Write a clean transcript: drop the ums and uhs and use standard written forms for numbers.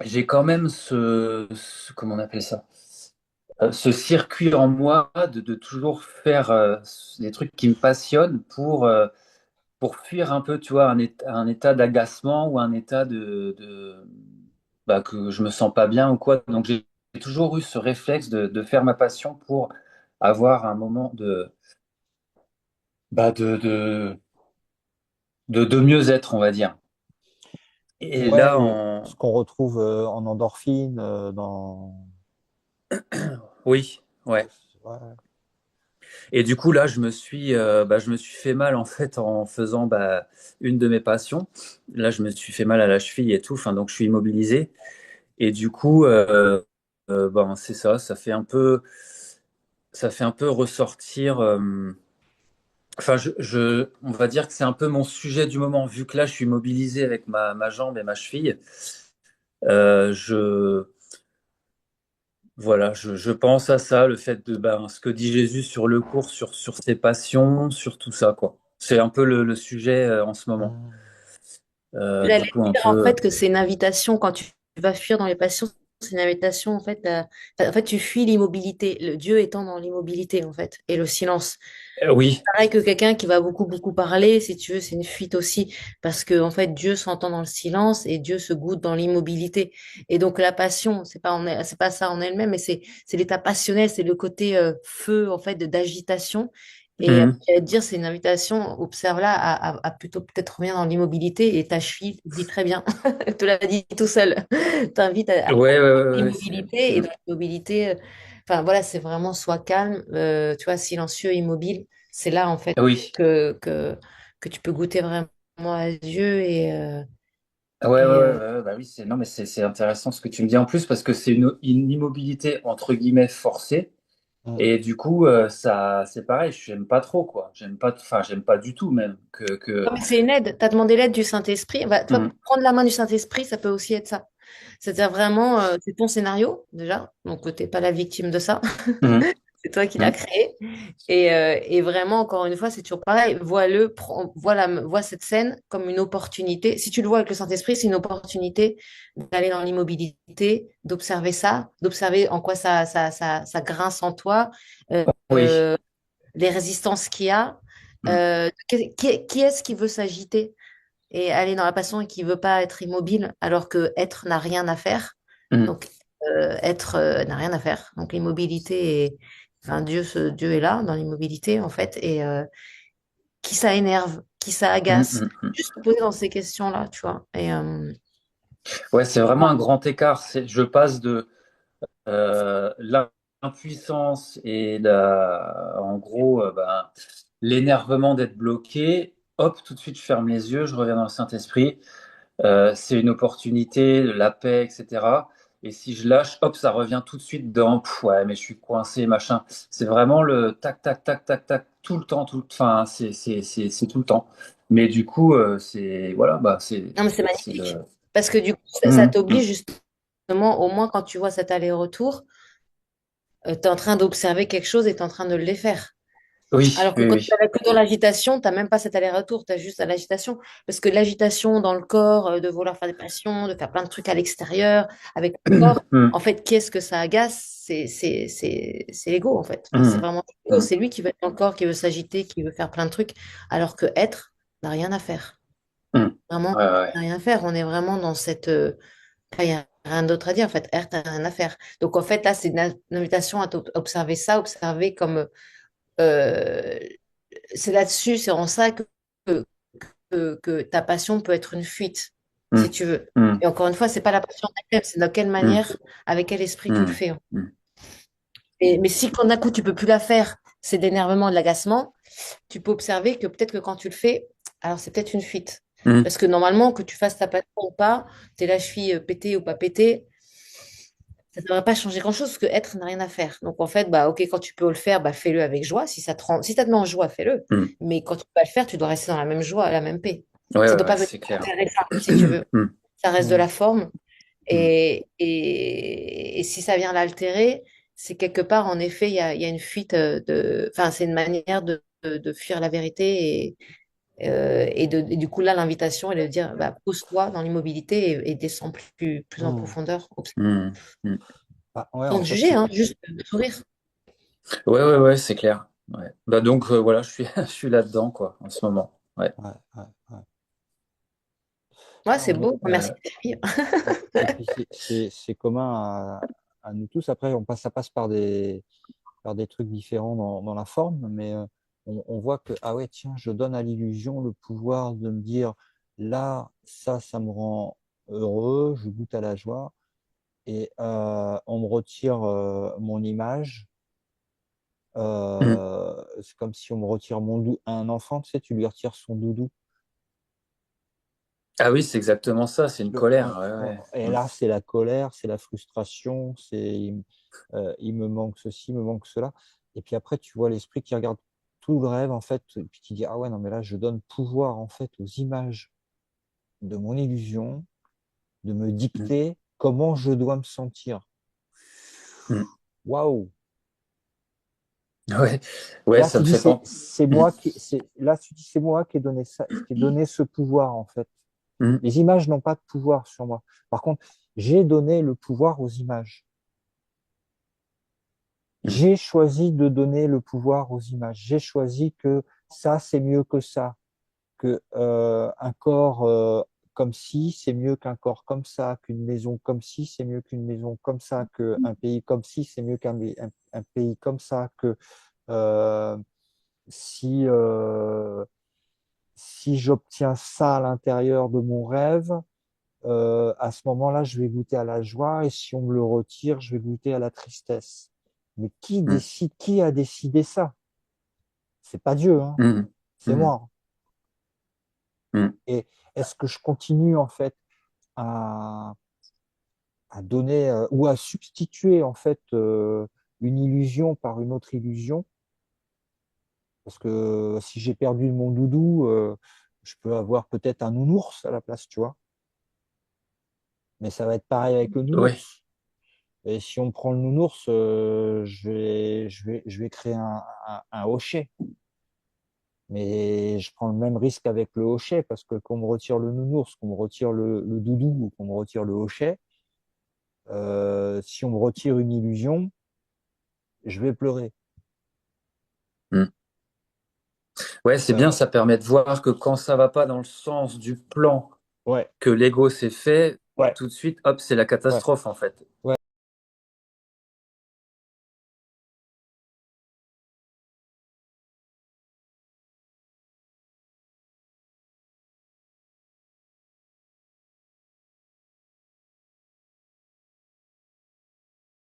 j'ai quand même comment on appelle ça? Ce circuit en moi de toujours faire des trucs qui me passionnent pour fuir un peu, tu vois, un état d'agacement ou un état bah, que je me sens pas bien ou quoi. Donc j'ai toujours eu ce réflexe de faire ma passion pour avoir un moment bah, de mieux-être, on va dire. Et Ouais, là, ce qu'on retrouve en endorphine, dans... oui, ouais. Ouais. Et du coup, là, je me suis fait mal en fait en faisant bah, une de mes passions. Là, je me suis fait mal à la cheville et tout. Enfin, donc, je suis immobilisé. Et du coup, ben, c'est ça. Ça fait un peu ressortir. Enfin, on va dire que c'est un peu mon sujet du moment, vu que là, je suis mobilisé avec ma jambe et ma cheville. Euh, je, voilà, je pense à ça, le fait de ben, ce que dit Jésus sur le cours, sur ses passions, sur tout ça, quoi. C'est un peu le sujet en ce moment. Hmm. Du Ouais. coup, un Dire en peu. fait que c'est une invitation quand tu vas fuir dans les passions, c'est une invitation en fait tu fuis l'immobilité, le Dieu étant dans l'immobilité en fait et le silence. Oui. Pareil que quelqu'un qui va beaucoup parler, si tu veux, c'est une fuite aussi parce que en fait Dieu s'entend dans le silence et Dieu se goûte dans l'immobilité. Et donc la passion, c'est pas ça en elle-même, mais c'est l'état passionnel, c'est le côté feu en fait d'agitation. Et Mhm. j'allais te dire, c'est une invitation, observe là, à plutôt peut-être revenir dans l'immobilité et ta cheville dit très bien, te l'a dit tout seul, t'invite Ouais, à ouais, ouais, ouais, l'immobilité et dans l'immobilité, enfin voilà, c'est vraiment sois calme, tu vois, silencieux, immobile. C'est là en fait oui. que tu peux goûter vraiment à Dieu Ouais, ouais, et, ouais, ouais, bah oui, non, mais c'est intéressant ce que tu me dis en plus parce que c'est une immobilité entre guillemets forcée. Hmm. Et du coup, ça, c'est pareil, j'aime pas trop, quoi. J'aime pas du tout même Non, mais c'est une aide. Tu as demandé l'aide du Saint-Esprit. Toi, Mhm. prendre la main du Saint-Esprit, ça peut aussi être ça. C'est-à-dire vraiment, c'est ton scénario déjà, donc tu n'es pas la victime de ça. Mhm. C'est toi qui l'as Mhm. créé. Et vraiment, encore une fois, c'est toujours pareil. Vois cette scène comme une opportunité. Si tu le vois avec le Saint-Esprit, c'est une opportunité d'aller dans l'immobilité, d'observer ça, d'observer en quoi ça grince en toi, euh, Oui. les résistances qu'il y a. Mhm. Qui est-ce qui veut s'agiter et aller dans la passion et qui veut pas être immobile alors que être n'a rien à faire. Mhm. Donc, être n'a rien à faire. Donc, l'immobilité enfin, Dieu est là dans l'immobilité, en fait. Et qui ça énerve, qui ça Mhm. agace. Mhm. Juste se poser dans ces questions-là, tu vois. Ouais, c'est vraiment un grand écart. Je passe de l'impuissance et en gros, ben, l'énervement d'être bloqué. Hop, tout de suite, je ferme les yeux, je reviens dans le Saint-Esprit. C'est une opportunité, la paix, etc. Et si je lâche, hop, ça revient tout de suite dans, ouais, mais je suis coincé, machin. C'est vraiment le tac, tac, tac, tac, tac, tout le temps, enfin, c'est tout le temps. Mais du coup, voilà, bah, Non, mais c'est c'est magnifique. le. Parce que du coup, ça Mhm, mhm. t'oblige justement, au moins quand tu vois cet aller-retour, tu es en train d'observer quelque chose et tu es en train de le défaire. Oui, Alors que oui, quand tu oui. es que dans l'agitation, tu n'as même pas cet aller-retour, tu as juste l'agitation. Parce que l'agitation dans le corps, de vouloir faire des passions, de faire plein de trucs à l'extérieur, avec le corps, Mhm, en fait, qu'est-ce que ça agace? C'est l'ego, en fait. C'est mhm, vraiment l'ego. mhm. C'est lui qui veut être dans le corps, qui veut s'agiter, qui veut faire plein de trucs, alors que être n'a rien à faire. Mhm. Vraiment, Ouais, ouais, n'a rien à faire. On est vraiment dans cette. Il n'y a rien d'autre à dire, en fait. Être n'a rien à faire. Donc, en fait, là, c'est une invitation à observer ça, observer comme. euh, c'est là-dessus, c'est en ça que ta passion peut être une fuite, si Mhm, tu veux. mhm, Et encore une fois, c'est pas la passion en elle-même, c'est de quelle mhm, manière, avec quel esprit tu le mhm, fais, hein. mhm, Mais si quand d'un coup tu peux plus la faire, c'est de l'énervement, de l'agacement, tu peux observer que peut-être que quand tu le fais, alors c'est peut-être une fuite. mhm, Parce que normalement, que tu fasses ta passion ou pas, t'es la cheville pétée ou pas pétée, ça ne devrait pas changer grand-chose parce que être n'a rien à faire. Donc en fait, bah ok, quand tu peux le faire, bah fais-le avec joie. Si ça te met en joie, fais-le. mhm. Mais quand tu peux pas le faire, tu dois rester dans la même joie, la même paix. Ouais, Ça ne ouais, doit pas ouais, venir c'est clair. altérer ça, si tu veux. Mhm, Ça reste de Hmm. la forme. mhm, Et si ça vient l'altérer, c'est quelque part, en effet, il y a une fuite de. Enfin, c'est une manière de fuir la vérité Et du coup, là, l'invitation est de dire, bah, pose-toi dans l'immobilité et descends plus en Hmm. profondeur. Hmm. Hmm. Bah, ouais, Sans en te fait, juger, hein, juste sourire. Ouais, ouais, ouais, c'est clair. Ouais. Bah donc voilà, je suis, je suis là-dedans, quoi, en ce moment. Ouais. ouais, ouais, ouais. Ouais, Ah, c'est beau. Merci, Euh, Camille. ouais. Et puis c'est commun à nous tous. Après, ça passe par des trucs différents dans la forme, mais on voit que, ah ouais, tiens, je donne à l'illusion le pouvoir de me dire, là, ça me rend heureux, je goûte à la joie, et on me retire mon image. hmm. C'est comme si on me retire mon doudou. Un enfant, tu sais, tu lui retires son doudou. Ah oui, c'est exactement ça, c'est une colère. Ouais, ouais. Et Hmm. là, c'est la colère, c'est la frustration, il me manque ceci, il me manque cela. Et puis après, tu vois l'esprit qui regarde tout le rêve, en fait, et puis qui dit, ah ouais, non, mais là, je donne pouvoir, en fait, aux images de mon illusion, de me Hmm. dicter comment je dois me sentir. Hmm. Waouh! Ouais, ouais, Là, ça tu me dis, fait penser. là, tu dis, c'est moi qui ai donné ça, qui ai donné ce pouvoir, en fait. Hmm. Les images n'ont pas de pouvoir sur moi. Par contre, j'ai donné le pouvoir aux images. Hmm. J'ai choisi de donner le pouvoir aux images. J'ai choisi que ça, c'est mieux que ça, que un corps comme ci, c'est mieux qu'un corps comme ça, qu'une maison comme ci, c'est mieux qu'une maison comme ça, qu'un pays comme ci, c'est mieux un pays comme ça, que euh, si si j'obtiens ça à l'intérieur de mon rêve, à ce moment-là, je vais goûter à la joie, et si on me le retire, je vais goûter à la tristesse. Mais qui Hmm. décide, qui a décidé ça? C'est pas Dieu, hein, Hmm. c'est Hmm. moi. Hmm. Et est-ce que je continue en fait à, à donner ou à substituer en fait une illusion par une autre illusion? Parce que si j'ai perdu mon doudou, je peux avoir peut-être un nounours à la place, tu vois. Mais ça va être pareil avec le Ouais. nounours. Et si on prend le nounours, je vais créer un hochet. Mais je prends le même risque avec le hochet parce que qu'on me retire le nounours, qu'on me retire le doudou ou qu'on me retire le hochet, si on me retire une illusion, je vais pleurer. Hmm. Ouais, c'est Euh, bien, ça permet de voir que quand ça va pas dans le sens du plan ouais, que l'ego s'est fait, ouais, tout de suite, hop, c'est la ouais, catastrophe en fait. ouais.